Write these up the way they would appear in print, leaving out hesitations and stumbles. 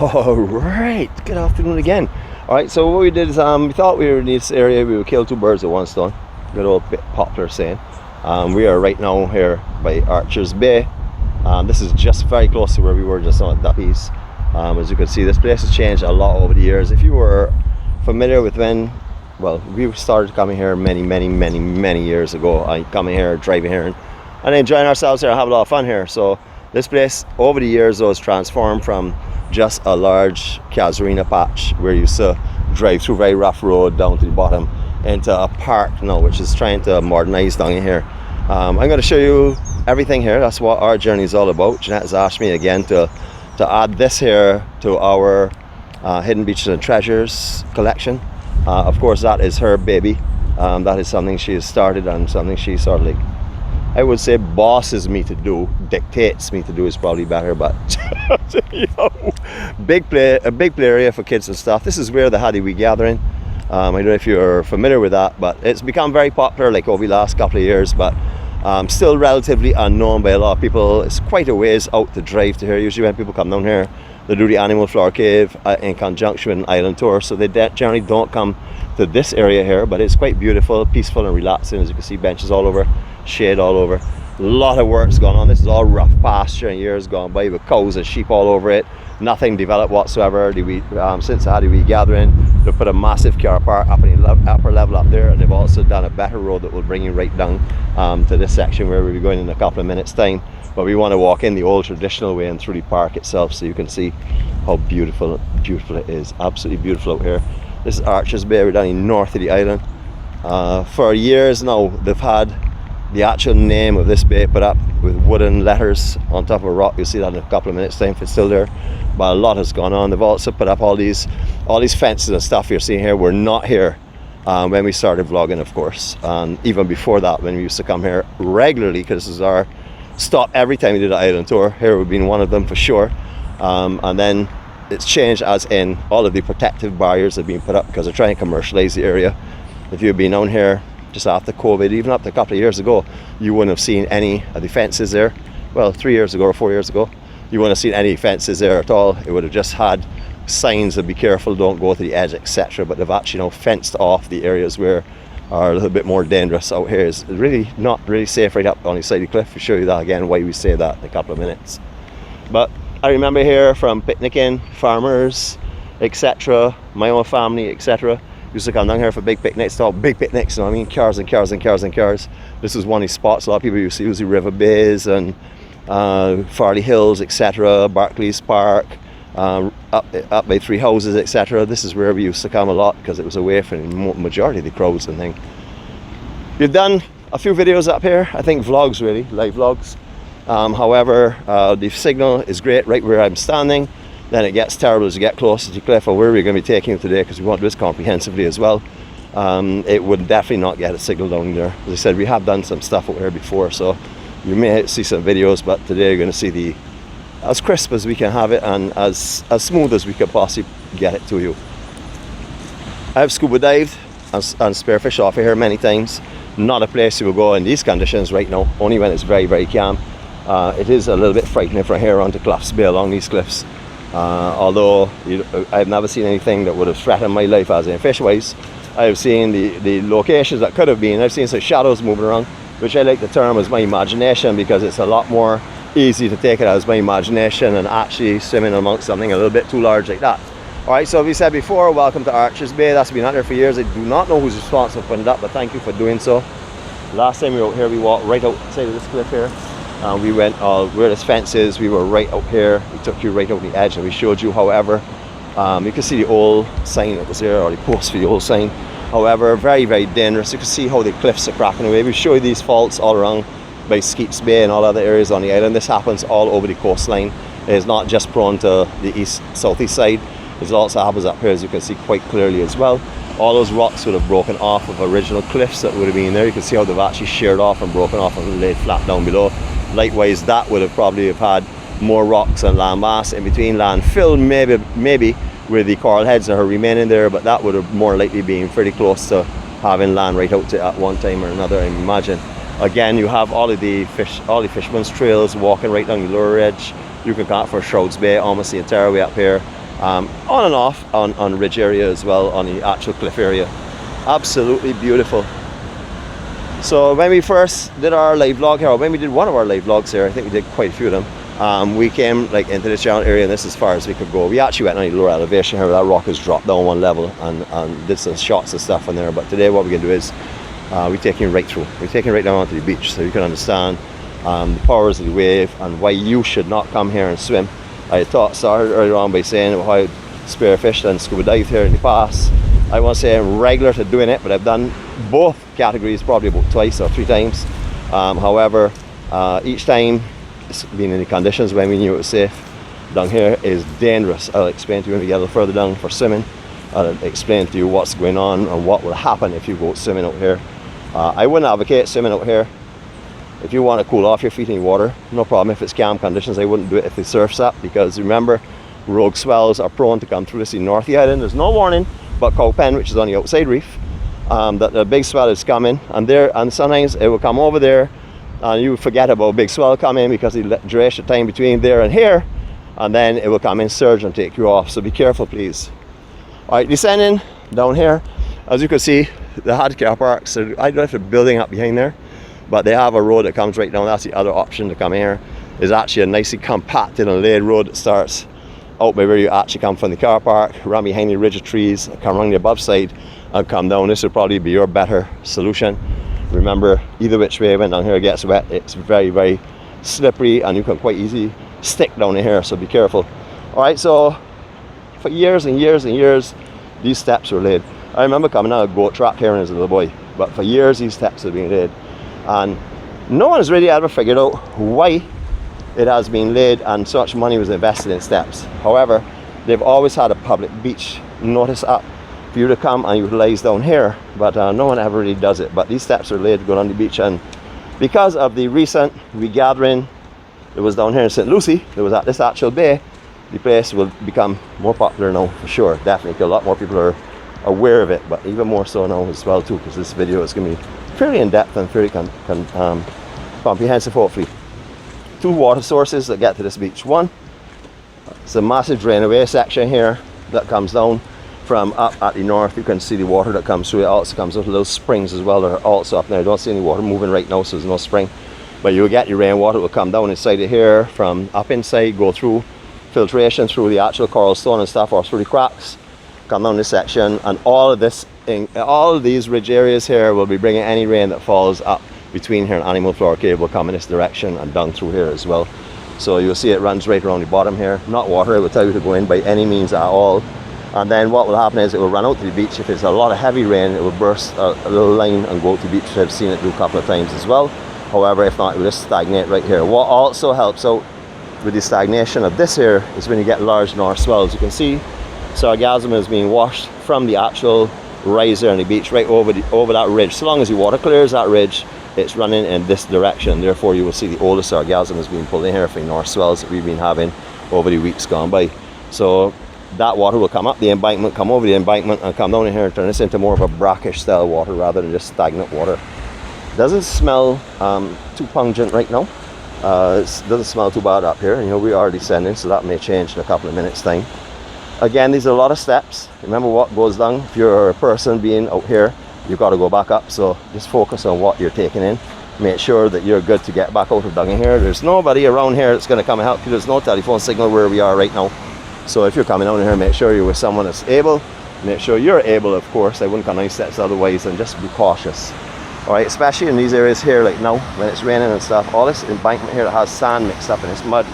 All right, good afternoon again. All right, so what we did is we thought we were in this area, we would kill two birds with one stone. Good old bit popular saying. We are right now here by Archer's Bay. This is just very close to where we were just on at Duppies. As you can see, this place has changed a lot over the years. If you were familiar with when, well, we started coming here many years ago. Coming here, driving here, and enjoying ourselves here and have a lot of fun here. So this place over the years was transformed from just a large gasolene patch where you used to drive through very rough road down to the bottom into a park now, which is trying to modernize down here. I'm going to show you everything here. That's what our journey is all about. Jeannette has asked me again to add this here to our Hidden Beaches and Treasures collection. Of course, that is her baby. That is something she has started and something she sort of like, I would say, bosses me to do, dictates me to do is probably better, but you know, a big play area for kids and stuff. This is where the EMC Gathering. I don't know if you're familiar with that, but it's become very popular like over the last couple of years, but still relatively unknown by a lot of people. It's quite a ways out to drive to here. Usually when people come down here, they do the Animal Flower Cave in conjunction with an island tour, so they generally don't come to this area here, but it's quite beautiful, peaceful and relaxing. As you can see, benches all over, shade all over. A lot of work's gone on. This is all rough pasture and years gone by with cows and sheep all over it. Nothing developed whatsoever. Since the EMC Gathering, they put a massive car park up in the upper level up there, and they've also done a better road that will bring you right down to this section where we'll be going in a couple of minutes time. But we want to walk in the old traditional way and through the park itself, so you can see how beautiful it is. Absolutely beautiful out here. This is Archer's Bay. We're down in north of the island. For years now, they've had the actual name of this bay put up with wooden letters on top of a rock. You'll see that in a couple of minutes time if it's still there. But a lot has gone on. They've also put up all these fences and stuff you're seeing here. We're not here when we started vlogging, of course, and even before that, when we used to come here regularly, because this is our stop every time we did an island tour. Here would have been one of them for sure. And then it's changed, as in all of the protective barriers have been put up because they're trying to commercialize the area. If you've been down here just after COVID, even up to a couple of years ago, you wouldn't have seen any of the fences there. Well, 3 years ago or 4 years ago, you wouldn't have seen any fences there at all. It would have just had signs of be careful, don't go to the edge, etc. But they've actually now fenced off the areas where are a little bit more dangerous. Out here is really not really safe right up on the side of the cliff. We'll show you that again, why we say that in a couple of minutes. But I remember here from picnicking, farmers, etc., my own family, etc. Used to come down here for big picnics, big picnics, you know what I mean? Cars and cars and cars and cars. This is one of the spots a lot of people used to use, the river bays and Farley Hills, etc., Barclays Park, up by Three Houses, etc. This is where we used to come a lot because it was away from the majority of the crowds and things. We've done a few videos up here, I think vlogs really, live vlogs. However, the signal is great right where I'm standing. Then it gets terrible as you get closer to the cliff, or where we're going to be taking you today, because we want to do this comprehensively as well. It would definitely not get a signal down there. As I said, we have done some stuff over here before, so you may see some videos, but today you're going to see as crisp as we can have it and as smooth as we can possibly get it to you. I've scuba dived and spearfished off of here many times. Not a place you will go in these conditions right now, only when it's very calm. It is a little bit frightening from here onto Clough's Bay along these cliffs. Although I've never seen anything that would have threatened my life as in fish-wise. I've seen the locations that could have been. I've seen some shadows moving around, which I like to term as my imagination, because it's a lot more easy to take it as my imagination and actually swimming amongst something a little bit too large like that. Alright, so as we said before, welcome to Archer's Bay. That's been out there for years. I do not know who's responsible for putting it up, but thank you for doing so. Last time we were out here, we walked right outside of this cliff here. We went where this fence is, we were right out here. We took you right out the edge and we showed you. However, you can see the old sign that was there, or the post for the old sign. However, very dangerous. You can see how the cliffs are cracking away. We show you these faults all around by Skeets Bay and all other areas on the island. This happens all over the coastline. It is not just prone to the southeast side. It also happens up here, as you can see quite clearly as well. All those rocks would have broken off of original cliffs that would have been there. You can see how they've actually sheared off and broken off and laid flat down below. Likewise, that would have probably have had more rocks and land mass in between, landfill maybe where the coral heads are remaining there, but that would have more likely been pretty close to having land right out to at one time or another, I imagine. Again, you have all the fishermen's trails walking right down the lower edge. You can come out for Shrouds Bay almost the entire way up here. on and off on ridge area as well, on the actual cliff area. Absolutely beautiful. So when we first did our live vlog here, or when we did one of our live vlogs here, I think we did quite a few of them, we came like into this general area, and this is as far as we could go. We actually went on a lower elevation here where that rock has dropped down one level, and did some shots and stuff on there. But today what we're going to do is we're taking right through. We're taking right down onto the beach so you can understand the powers of the wave and why you should not come here and swim. I started earlier on by saying how I spearfished and scuba dived here in the past. I won't say I'm regular to doing it, but I've done both categories probably about twice or 3 times. However, each time it's been in the conditions when we knew it was safe. Down here is dangerous. I'll explain to you when we get a little further down for swimming. I'll explain to you what's going on and what will happen if you go swimming out here. I wouldn't advocate swimming out here. If you want to cool off your feet in the water, no problem. If it's calm conditions, I wouldn't do it if the surf's up, because remember, rogue swells are prone to come through this North Island. There's no warning, but Cowpen, which is on the outside reef, that the big swell is coming, and sometimes it will come over there and you forget about big swell coming because you let duration time between there and here, and then it will come in surge and take you off. So be careful, please. All right, descending down here, as you can see, the had car parks. So I don't know if they're building up behind there, but they have a road that comes right down. That's the other option to come here. Is actually a nicely compacted and laid road that starts out by where you actually come from the car park, run behind the ridge of trees, come around the above side and come down. This would probably be your better solution. Remember, either which way when down here gets wet, it's very, very slippery and you can quite easily stick down in here, so be careful. All right, so for years and years and years, these steps were laid. I remember coming out of a goat track here as a little boy, but for years these steps have been laid. And no one has really ever figured out why it has been laid and such money was invested in steps. However, they've always had a public beach notice up for you to come and utilize down here, but no one ever really does it. But these steps are laid going on the beach, and because of the recent regathering that was down here in St. Lucie, that was at this actual bay, the place will become more popular now for sure. Definitely, a lot more people are aware of it, but even more so now as well too, because this video is going to be fairly in-depth and fairly comprehensive, hopefully. 2 water sources that get to this beach. One, it's a massive drain away section here that comes down from up at the north. You can see the water that comes through. It also comes out of little springs as well that are also up there. I don't see any water moving right now, so there's no spring, but you'll get your rainwater. It will come down inside of here from up inside, go through filtration through the actual coral stone and stuff, or through the cracks, come down this section, and all of these ridge areas here will be bringing any rain that falls up between here and Animal Flower Cave will come in this direction and down through here as well. So you'll see it runs right around the bottom here. Not water, I will tell you to go in by any means at all. And then what will happen is it will run out to the beach. If it's a lot of heavy rain, it will burst a little line and go to the beach. I've seen it do a couple of times as well. However, if not, it will just stagnate right here. What also helps out with the stagnation of this here is when you get large Norse swells. You can see sargassum is being washed from the actual rise there on the beach right over that ridge. So long as the water clears that ridge, it's running in this direction. Therefore, you will see the oldest sargassum is being pulled in here from the Norse swells that we've been having over the weeks gone by. So that water will come up the embankment, come over the embankment, and come down in here and turn this into more of a brackish style water rather than just stagnant water. Doesn't smell too pungent right now. It doesn't smell too bad up here. You know, we are descending, so that may change in a couple of minutes time. Again, these are a lot of steps. Remember what goes down. If you're a person being out here, you've got to go back up, so just focus on what you're taking in. Make sure that you're good to get back out of down in here. There's nobody around here that's going to come and help you. There's no telephone signal where we are right now. So if you're coming down here, make sure you're with someone that's able. Make sure you're able, of course. I wouldn't come down steps otherwise, and just be cautious. All right, especially in these areas here, like now, when it's raining and stuff, all this embankment here that has sand mixed up in this mud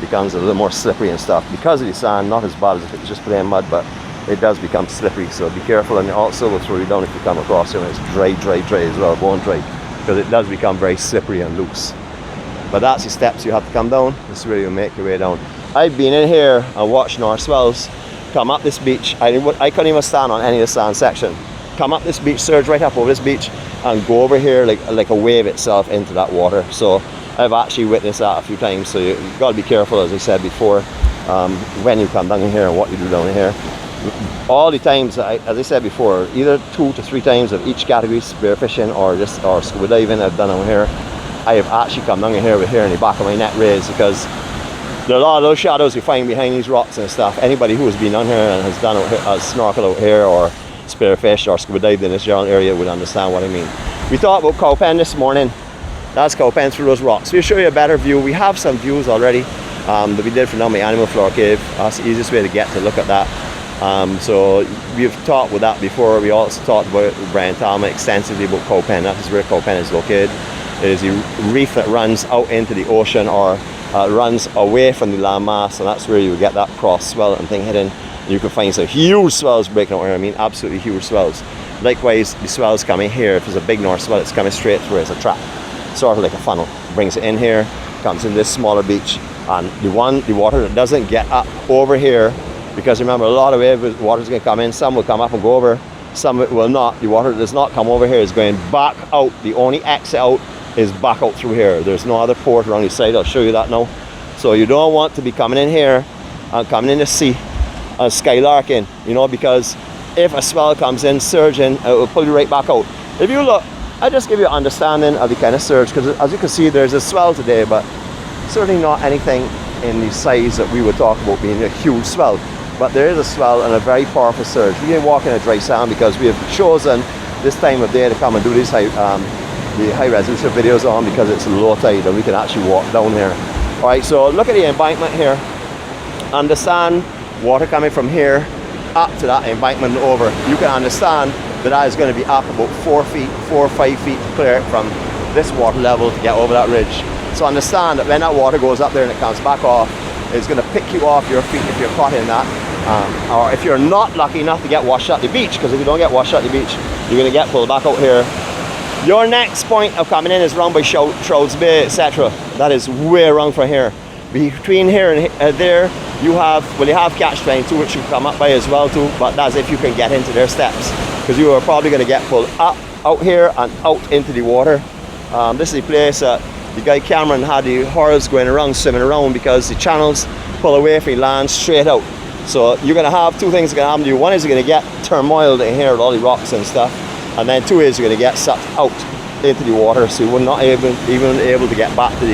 becomes a little more slippery and stuff. Because of the sand, not as bad as if it's just plain mud, but it does become slippery, so be careful. And it also will throw you down if you come across here when it's dry as well, bone dry, because it does become very slippery and loose. But that's the steps you have to come down. This is where you make your way down. I've been in here and watched Norse swells come up this beach. I couldn't even stand on any of the sand section. Come up this beach, surge right up over this beach, and go over here like a wave itself into that water. So I've actually witnessed that a few times. So you've got to be careful, as I said before, when you come down in here and what you do down in here. All the times, as I said before, either 2 to 3 times of each category, spearfishing or scuba diving I've done down here, I have actually come down in here with hair in the back of my neck raised, because There are a lot of those shadows you find behind these rocks and stuff. Anybody who has been on here and has done has snorkeled out here or spearfished or scuba dived in this general area would understand what I mean. We thought about Cowpen this morning. That's Cowpen through those rocks. We'll show you a better view. We have some views already that we did from down the animal floor cave. That's the easiest way to get to look at that. So we've talked with that before. We also talked about Brian Talma extensively about Cowpen. That is where Cowpen is located. It is a reef that runs out into the ocean or runs away from the land mass, and that's where you get that cross swell and thing hidden. You can find some huge swells breaking out here. I mean, absolutely huge swells. Likewise, the swells coming here. If there's a big Norse swell, it's coming straight through as a trap, sort of like a funnel. Brings it in here, comes in this smaller beach, and the water that doesn't get up over here, because remember, a lot of water is going to come in. Some will come up and go over, some will not. The water that does not come over here is going back out. The only exit out is back out through here. There's no other port around the side. I'll show you that now. So you don't want to be coming in here and coming in the sea and skylarking, you know, because if a swell comes in surging, it will pull you right back out. If you look, I just give you an understanding of the kind of surge, because as you can see, there's a swell today, but certainly not anything in the size that we would talk about being a huge swell. But there is a swell and a very powerful surge. We didn't walk in a dry sand because we have chosen this time of day to come and do these high resolution videos on, because it's low tide and we can actually walk down here. Alright, so look at the embankment here. Understand water coming from here up to that embankment and over. You can understand that that is going to be up about 4 or 5 feet clear from this water level to get over that ridge. So understand that when that water goes up there and it comes back off, it's going to pick you off your feet if you're caught in that. Or if you're not lucky enough to get washed at the beach, because if you don't get washed at the beach, you're going to get pulled back out here. Your next point of coming in is round by Shrouds Bay, etc. That is way around from here. Between here and there, you have catch 22, which you can come up by as well too, but that's if you can get into their steps, because you are probably going to get pulled up, out here and out into the water. This is the place that the guy Cameron had the horrors going around, swimming around, because the channels pull away from the land straight out. So you're going to have two things going to happen to you. One is you're going to get turmoiled in here with all the rocks and stuff, and then two is you're going to get sucked out into the water, so you're not even able to get back to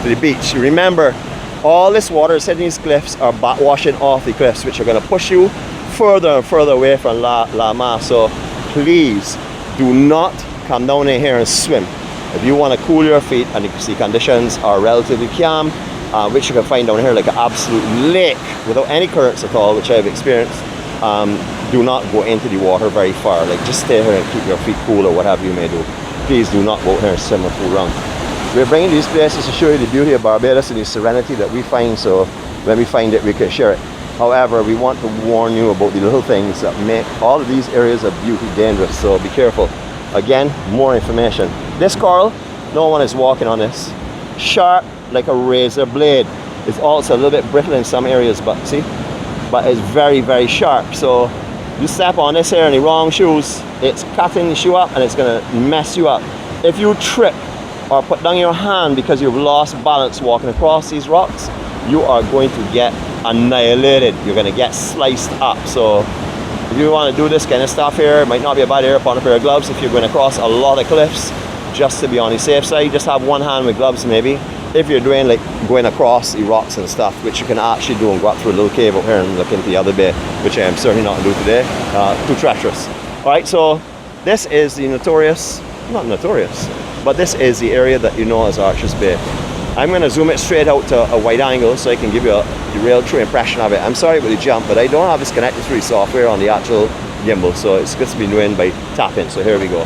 the beach. Remember, all this water is hitting these cliffs are washing off the cliffs, which are going to push you further and further away from La Mas. So please do not come down in here and swim. If you want to cool your feet and the conditions are relatively calm, which you can find down here like an absolute lake without any currents at all, which I've experienced, do not go into the water very far. Like, just stay here and keep your feet cool or whatever you may do. Please do not go out here and swim or fool around. We're bringing these places to show you the beauty of Barbados and the serenity that we find, so when we find it we can share it. However, we want to warn you about the little things that make all of these areas of beauty dangerous, so be careful. Again, more information. This coral, no one is walking on this. Sharp like a razor blade. It's also a little bit brittle in some areas, but see? But it's very, very sharp. So you step on this here in the wrong shoes, it's cutting the shoe up and it's gonna mess you up. If you trip or put down your hand because you've lost balance walking across these rocks, you are going to get annihilated. You're gonna get sliced up. So if you want to do this kind of stuff here, it might not be a bad idea upon a pair of gloves if you're going across a lot of cliffs, just to be on the safe side. Just have one hand with gloves maybe. If you're doing like going across the rocks and stuff, which you can actually do and go up through a little cave up here and look into the other bay, which I am certainly not going to do today. Too treacherous. Alright, so this is the not notorious, but this is the area that you know as Archer's Bay. I'm going to zoom it straight out to a wide angle so I can give you the real true impression of it. I'm sorry about the jump, but I don't have this connected through the software on the actual gimbal, so it's just been doing by tapping. So here we go.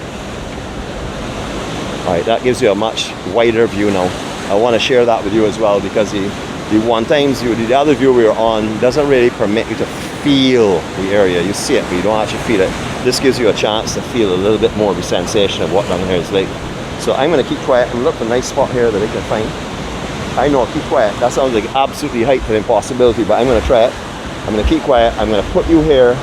Alright, that gives you a much wider view now. I want to share that with you as well, because the other view we were on doesn't really permit you to feel the area. You see it, but you don't actually feel it. This gives you a chance to feel a little bit more of the sensation of what down here is like. So I'm going to keep quiet and look for a nice spot here that I can find. I know, keep quiet. That sounds like absolutely height of impossibility, but I'm going to try it. I'm going to keep quiet. I'm going to put you here,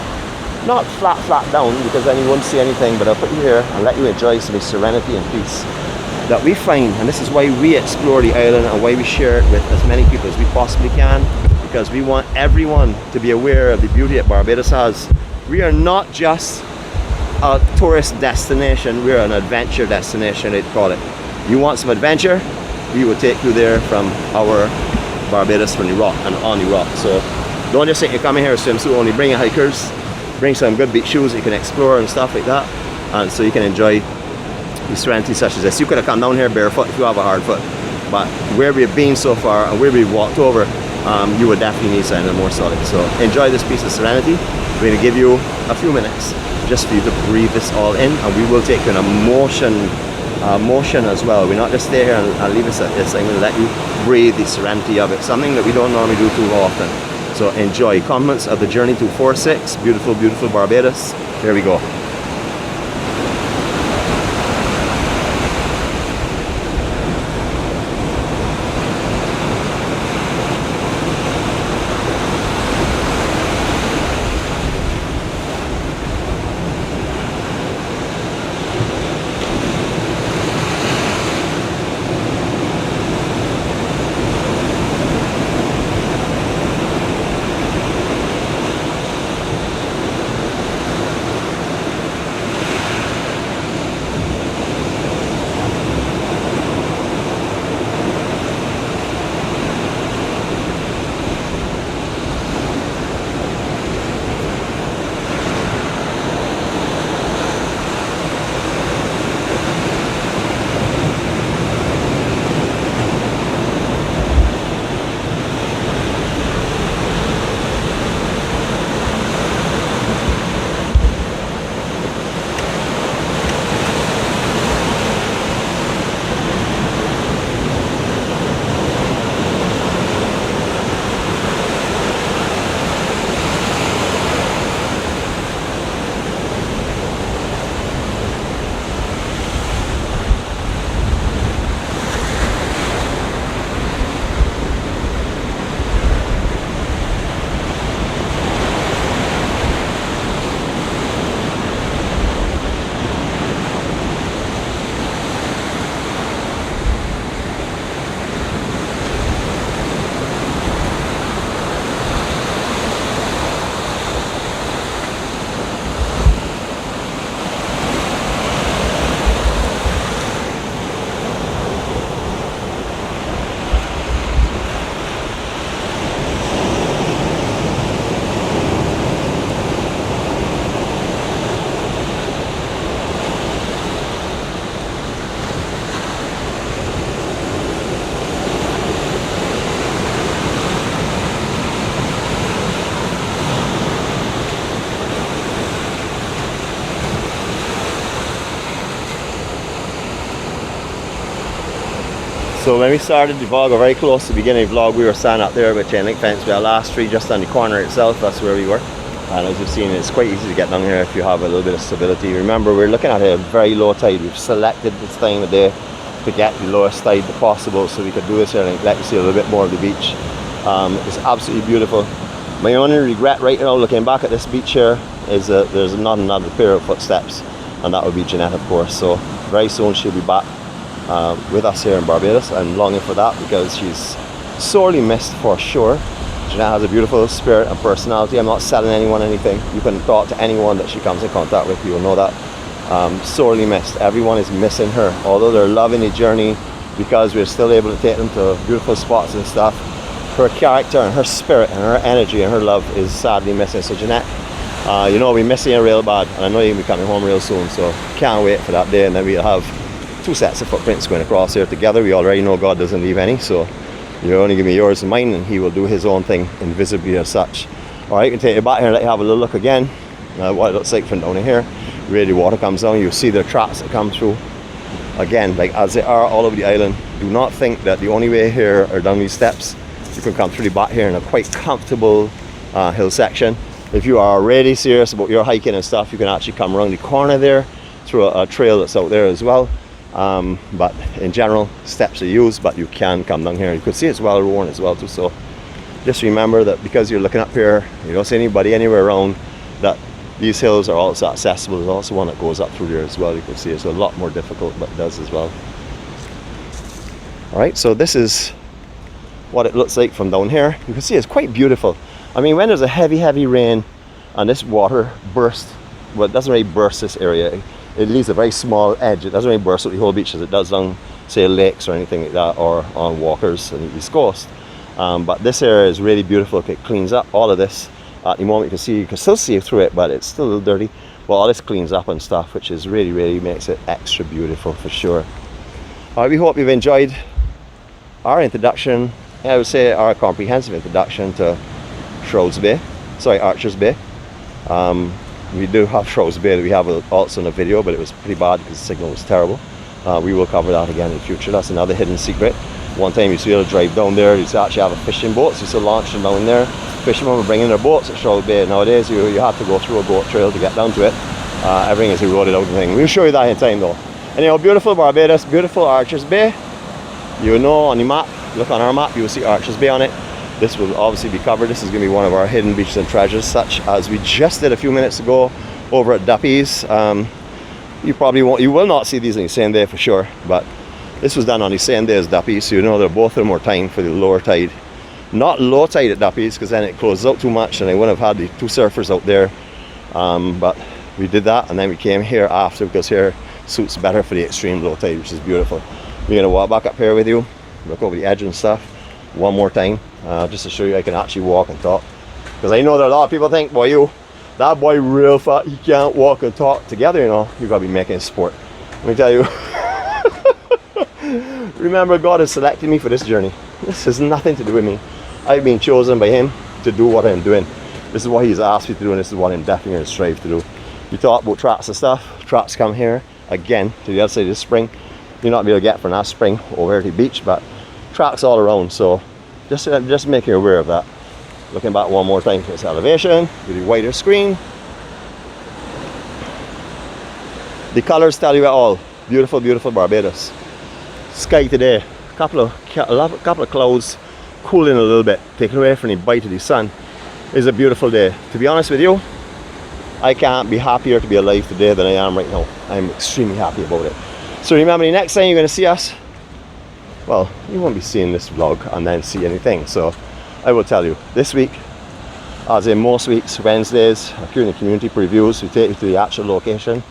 not flat down, because then you won't see anything, but I'll put you here and let you enjoy some serenity and peace that we find. And this is why we explore the island and why we share it with as many people as we possibly can, because we want everyone to be aware of the beauty that Barbados has. We are not just a tourist destination, we're an adventure destination, they'd call it. You want some adventure? We will take you there from our Barbados from the rock and on the rock. So don't just think you're coming here swimsuit only, bring your hikers, bring some good beach shoes that you can explore and stuff like that, and so you can enjoy the serenity such as this. You could have come down here barefoot if you have a hard foot, but where we've been so far and where we've walked over, you would definitely need something more solid. So enjoy this piece of serenity. We're going to give you a few minutes just for you to breathe this all in, and we will take you in a motion as well. We're not just stay here and leave us at this. I'm going to let you breathe the serenity of it, something that we don't normally do too often. So enjoy. Compliments of the journey to 4-6, beautiful, beautiful Barbados. Here we go. So when we started the vlog, or very close to the beginning of the vlog, we were standing up there with chain link fence with our last tree just on the corner itself. That's where we were. And as you've seen, it's quite easy to get down here if you have a little bit of stability. Remember, we're looking at a very low tide. We've selected this time of day to get the lowest tide possible so we could do this here and let you see a little bit more of the beach. It's absolutely beautiful. My only regret right now looking back at this beach here is that there's not another pair of footsteps, and that would be Jeannette, of course. So very soon she'll be back with us here in Barbados. I'm longing for that because she's sorely missed for sure. Jeannette has a beautiful spirit and personality. I'm not selling anyone anything. You can talk to anyone that she comes in contact with, you will know that. Sorely missed. Everyone is missing her. Although they're loving the journey because we're still able to take them to beautiful spots and stuff, her character and her spirit and her energy and her love is sadly missing. So Jeannette, you know, we're missing you real bad, and I know you'll be coming home real soon, so can't wait for that day, and then we'll have 2 sets of footprints going across here together. We already know God doesn't leave any, so you only give me yours and mine, and he will do his own thing invisibly as such. Alright, you can take it back here and let you have a little look again what it looks like from down here. Really, the water comes down, you'll see the traps that come through. Again, like as they are all over the island, do not think that the only way here are down these steps. You can come through the back here in a quite comfortable hill section. If you are already serious about your hiking and stuff, you can actually come around the corner there through a trail that's out there as well. But in general, steps are used, but you can come down here. You could see it's well worn as well too. So just remember that because you're looking up here, you don't see anybody anywhere around, that these hills are also accessible. There's also one that goes up through there as well. You can see it's a lot more difficult, but it does as well. Alright, so this is what it looks like from down here. You can see it's quite beautiful. I mean, when there's a heavy rain and this water bursts, well, it doesn't really burst this area. It leaves a very small edge. It doesn't really burst out the whole beach as it does down, say, lakes or anything like that, or on walkers on the East Coast. But this area is really beautiful. It cleans up all of this. At the moment you can still see through it, but it's still a little dirty. Well, all this cleans up and stuff, which is really makes it extra beautiful for sure. All right, we hope you've enjoyed our introduction. I would say our comprehensive introduction to Archers Bay. We do have Shrouds Bay that we have also in a video, but it was pretty bad because the signal was terrible. We will cover that again in the future. That's another hidden secret. One time you used to be able to drive down there, you used to actually have a fishing boat, so you used to launch them down there. Fishermen were bringing their boats at Shrouds Bay. Nowadays you have to go through a boat trail to get down to it. Everything is eroded out and thing. We'll show you that in time though. Anyhow, beautiful Barbados, beautiful Archers Bay. You know on the map, look on our map, you will see Archers Bay on it. This will obviously be covered. This is going to be one of our hidden beaches and treasures, such as we just did a few minutes ago over at Duppies. You will not see these on the same day for sure, but this was done on the same day as Duppies, so you know they're both in more time for the lower tide. Not low tide at Duppies, because then it closes out too much and I wouldn't have had the two surfers out there. But we did that, and then we came here after, because here suits better for the extreme low tide, which is beautiful. We're going to walk back up here with you, look over the edge and stuff one more time, just to show you I can actually walk and talk. Because I know that a lot of people think, boy, that boy real fat, he can't walk and talk together, you know. You got to be making sport. Let me tell you. Remember, God has selected me for this journey. This has nothing to do with me. I've been chosen by Him to do what I'm doing. This is what He's asked me to do, and this is what I'm definitely going to strive to do. We talk about traps and stuff. Traps come here again to the other side of the spring. You're not be able to get from that spring over to the beach, but traps all around. So just make you aware of that. Looking back one more time to its elevation with the wider screen. The colors tell you it all. Beautiful, beautiful Barbados. Sky today, a couple of clouds cooling a little bit, taking away from the bite of the sun. It's a beautiful day. To be honest with you, I can't be happier to be alive today than I am right now. I'm extremely happy about it. So remember, the next time you're going to see us, well, you won't be seeing this vlog and then see anything. So I will tell you, this week, as in most weeks, Wednesdays, our community previews, we take you to the actual location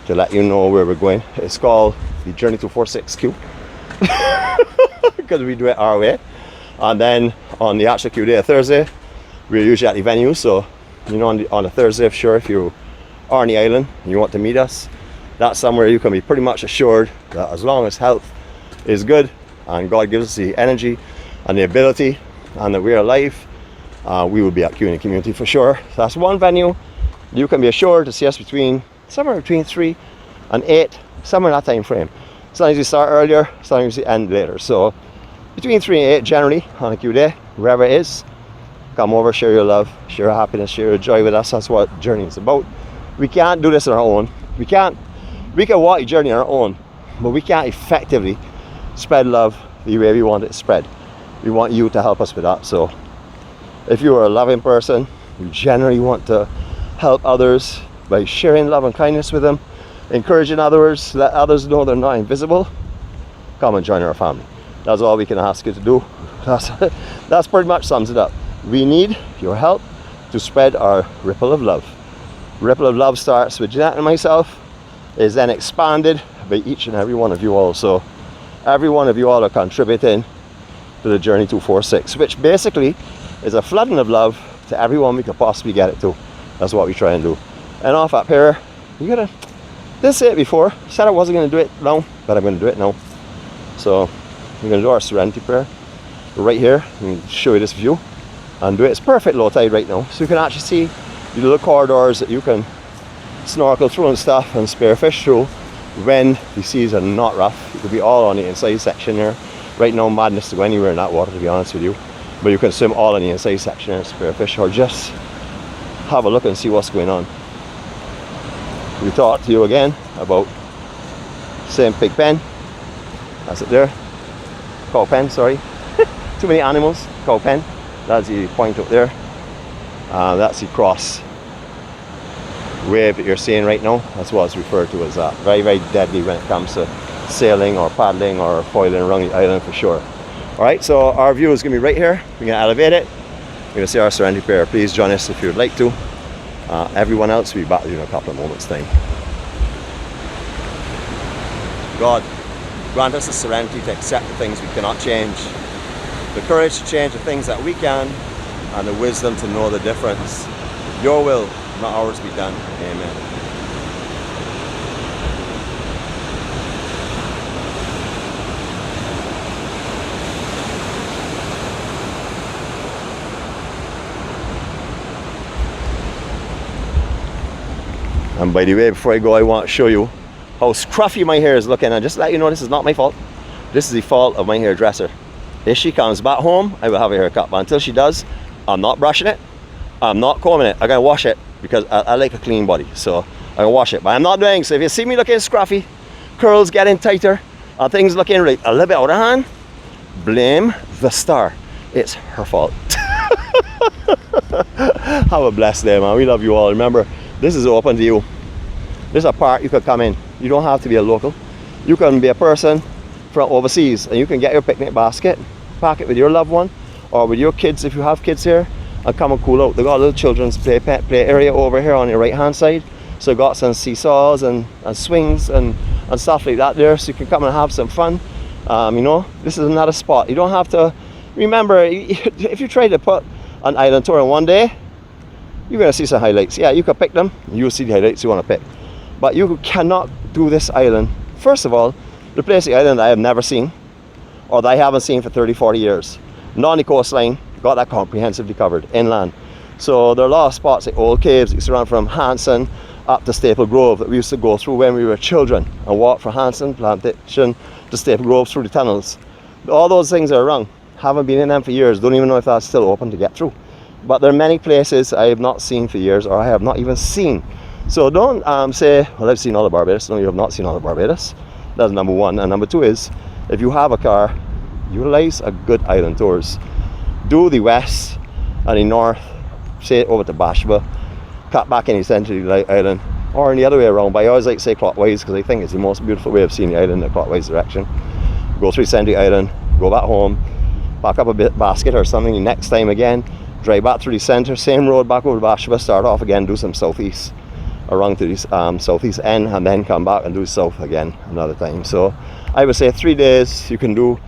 to let you know where we're going. It's called the Journey to 46Q because we do it our way. And then on the actual Q day, Thursday, we're usually at the venue. So you know, on a Thursday, if you are on the island and you want to meet us, that's somewhere you can be pretty much assured that as long as health is good and God gives us the energy and the ability and that we're alive, we will be at community for sure. So that's one venue. You can be assured to see us somewhere between 3 and 8, somewhere in that time frame. Sometimes we start earlier, sometimes we end later. So between 3 and 8 generally on a Q day, wherever it is, come over, share your love, share your happiness, share your joy with us. That's what journey is about. We can't do this on our own. We can walk a journey on our own, but we can't effectively spread love the way we want it spread. We want you to help us with that. So if you are a loving person, you generally want to help others by sharing love and kindness with them, encouraging others, let others know they're not invisible, come and join our family. That's all we can ask you to do. That's pretty much sums it up. We need your help to spread our ripple of love. Ripple of love starts with Jeannette and myself, is then expanded by each and every one of you all. So every one of you all are contributing to the Journey 246, which basically is a flooding of love to everyone we could possibly get it to. That's what we try and do. And off up here, didn't say it before, said I wasn't going to do it now, but I'm going to do it now. So we're going to do our Serenity prayer right here. I'm going to show you this view and do it. It's perfect low tide right now, so you can actually see the little corridors that you can snorkel through and stuff and spearfish through when the seas are not rough. You could be all on the inside section here. Right now, madness to go anywhere in that water, to be honest with you. But you can swim all on the inside section and spearfish, or just have a look and see what's going on. We talked to you again about St. Pig Pen. That's it there. Cow pen, sorry. Too many animals. Cow pen. That's the point up there. That's the cross wave that you're seeing right now. That's what it's referred to as that. Very, very deadly when it comes to sailing or paddling or foiling around the island for sure. Alright, so our view is going to be right here. We're going to elevate it. We're going to see our Serenity prayer. Please join us if you would like to. Everyone else will be back with you in a couple of moments' time. God, grant us the serenity to accept the things we cannot change, the courage to change the things that we can, and the wisdom to know the difference. Your will, not ours, be done. Amen. And by the way, before I go, I want to show you how scruffy my hair is looking, and just let you know this is not my fault. This is the fault of my hairdresser. If she comes back home, I will have a haircut, but until she does, I'm not brushing it, I'm not combing it. I'm gonna wash it because I like a clean body, so I'm gonna wash it. But I'm not doing so. If you see me looking scruffy, curls getting tighter, and things looking a little bit out of hand, blame the star. It's her fault. Have a blessed day, man. We love you all. Remember, this is open to you. This is a park you could come in. You don't have to be a local. You can be a person from overseas, and you can get your picnic basket, pack it with your loved one or with your kids if you have kids here, and come and cool out. They got a little children's play area over here on the right hand side, so got some seesaws and swings and stuff like that there, so you can come and have some fun. You know, this is another spot. You don't have to remember, if you try to put an island tour in one day, you're going to see some highlights. Yeah, you can pick them, you'll see the highlights you want to pick, but you cannot do this island. First of all, the place, the island I have never seen, or that I haven't seen for 30-40 years. Not on the coastline, got that comprehensively covered, inland. So there are a lot of spots, like old caves, that used to run from Hanson up to Staple Grove, that we used to go through when we were children, and walk from Hanson Plantation to Staple Grove through the tunnels. All those things are around. Haven't been in them for years, don't even know if that's still open to get through. But there are many places I have not seen for years, or I have not even seen. So don't say, well, I've seen all of Barbados. No, you have not seen all of Barbados. That's number one. And number two is, if you have a car, utilize a good island tours. Do the west and the north, say over to Bashba, cut back in the center of the island, or in the other way around. But I always like to say clockwise, because I think it's the most beautiful way of seeing the island in a clockwise direction. Go through the center of the island, go back home, pack up a basket or something the next time again, drive back through the center, same road back over to Bashba, start off again, do some southeast around to the southeast end, and then come back and do south again another time. So I would say 3 days you can do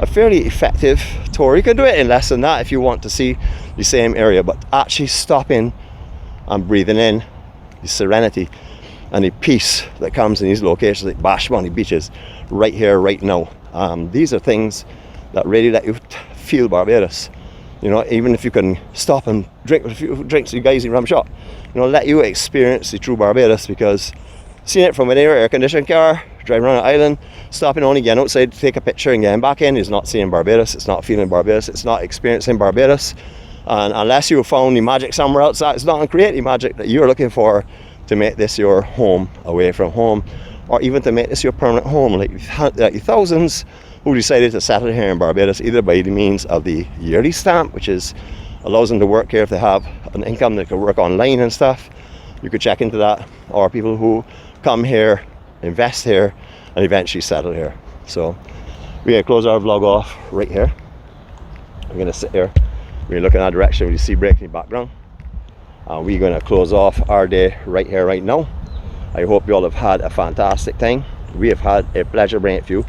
a fairly effective tour. You can do it in less than that if you want to see the same area, but actually stopping and breathing in the serenity and the peace that comes in these locations like Bashba on the beaches right here, right now. These are things that really let you feel Barbados. You know, even if you can stop and drink a few drinks you guys in rum shop, you know, let you experience the true Barbados, because seeing it from an air-conditioned car, driving around an island, stopping only again outside to take a picture and getting back in is not seeing Barbados, it's not feeling Barbados, it's not experiencing Barbados. And unless you found the magic somewhere else, it's not going to create the magic that you're looking for to make this your home away from home, or even to make this your permanent home, like the thousands who decided to settle here in Barbados, either by the means of the yearly stamp, which allows them to work here if they have an income that can work online and stuff. You could check into that, or people who come here, invest here, and eventually settle here. So we're going to close our vlog off right here. We're going to sit here, we're looking at the direction with the sea break in the background, and we're going to close off our day right here, right now. I hope you all have had a fantastic time. We have had a pleasure bringing it to you.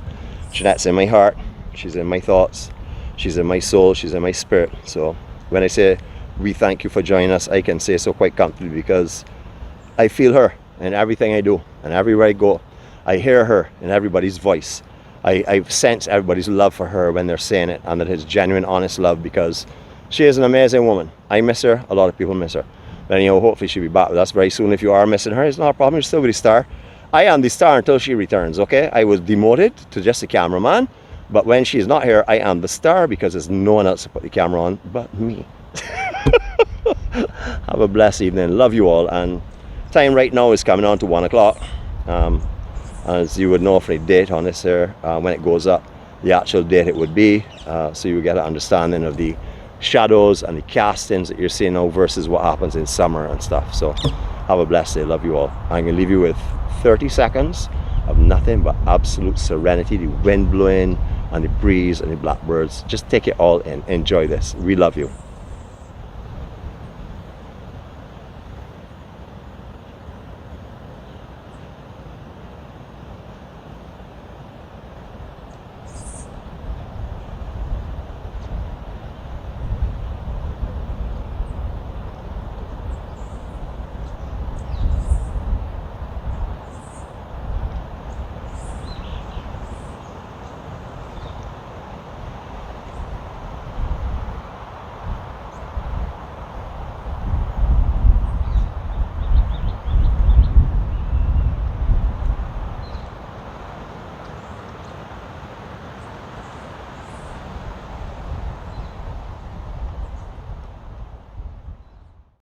Jeanette's in my heart, she's in my thoughts, she's in my soul, she's in my spirit. So when I say we thank you for joining us, I can say so quite comfortably, because I feel her in everything I do, and everywhere I go I hear her in everybody's voice. I sense everybody's love for her when they're saying it, and that it's genuine, honest love, because she is an amazing woman. I miss her, a lot of people miss her. But anyhow, hopefully she'll be back with us very soon. If you are missing her, it's not a problem, you'll still be the star. I am the star until she returns, okay? I was demoted to just a cameraman, but when she's not here, I am the star, because there's no one else to put the camera on but me. Have a blessed evening. Love you all. And time right now is coming on to 1 o'clock. As you would know for the date on this here, when it goes up, the actual date it would be, so you get an understanding of the shadows and the castings that you're seeing now versus what happens in summer and stuff. So have a blessed day. Love you all. I'm going to leave you with 30 seconds of nothing but absolute serenity, the wind blowing and the breeze and the blackbirds. Just take it all in. Enjoy this. We love you.